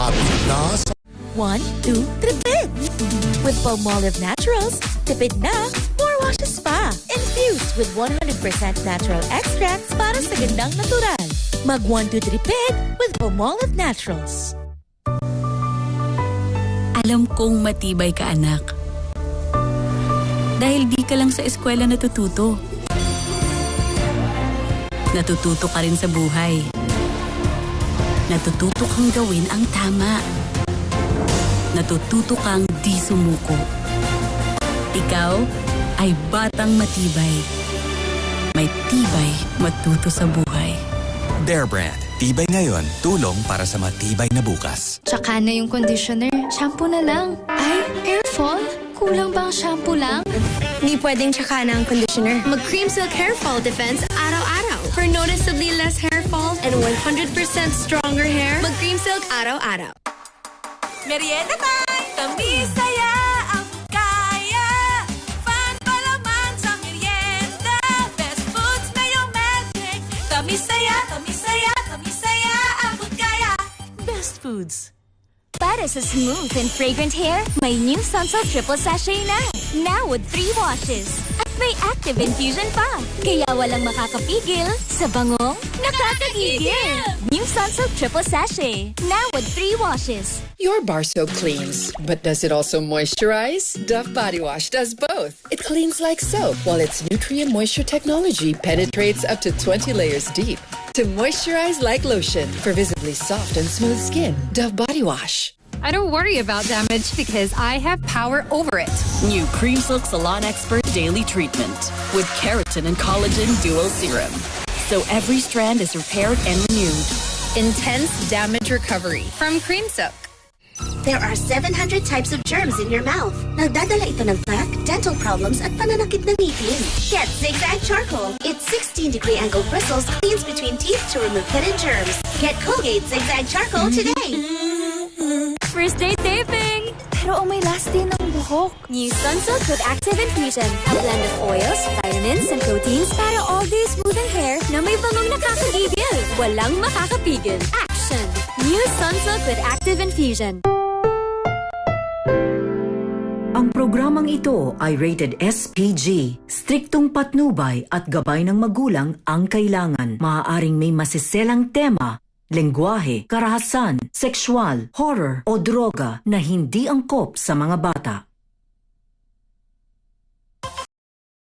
Hapit na sa 1, 2, tripid! With Palmolive Naturals, tipid na, more washes pa. Infused with 100% natural extracts para sa gandang natural. Mag 1, 2, tripid with Palmolive Naturals. Alam kong matibay ka, anak. Dahil di ka lang sa eskwela natututo. Natututo ka rin sa buhay. Natututo kang gawin ang tama. Natututo kang di sumuko. Ikaw ay batang matibay. May tibay matuto sa buhay. Bear Brand. Tibay ngayon, tulong para sa matibay na bukas. Tsaka na yung conditioner. Shampoo na lang. Ay, hair fall? Kulang bang shampoo lang? Hindi pwedeng tsaka na ang conditioner. Mag-Cream Silk Hair Fall Defense araw-araw. For noticeably less hair fall and 100% stronger hair, mag-Cream Silk araw-araw. Merienda time! Tamis, saya, ang kaya. Fan palaman sa merienda. Best foods na yung magic. Tamis, saya, tamis, saya, tamis, saya, ang kaya. Best foods. Para sa smooth and fragrant hair, may new Sunsilk Triple Sachet na. Now with 3 washes. At may active infusion pa. Kaya walang makakapigil sa bangong nakakagigil. New Sunsilk Triple Sachet. Now with 3 washes. Your bar soap cleans, but does it also moisturize? Dove Body Wash does both. It cleans like soap, while its Nutrient Moisture technology penetrates up to 20 layers deep to moisturize like lotion for visibly soft and smooth skin. Dove Body Wash. I don't worry about damage because I have power over it. New Cream Silk Salon Expert Daily Treatment with keratin and collagen dual serum. So every strand is repaired and renewed. Intense damage recovery from Cream Silk. There are 700 types of germs in your mouth. Nagdadala ito ng plaque, dental problems at pananakit ng ngipin. Get Zigzag Charcoal. Its 16-degree angle bristles cleans between teeth to remove hidden germs. Get Colgate Zigzag Charcoal today. First day taping! Pero may last day ng buhok. New Sunsilk with Active Infusion. A blend of oils, vitamins, and proteins para all-day smoothing hair na may bangong nakakagigil. Walang makakapigil. Action! New Sunsilk with Active Infusion. Ang programang ito ay rated SPG. Striktong patnubay at gabay ng magulang ang kailangan. Maaaring may masiselang tema, lengguwahe, karahasan, sexual, horror o droga na hindi angkop sa mga bata.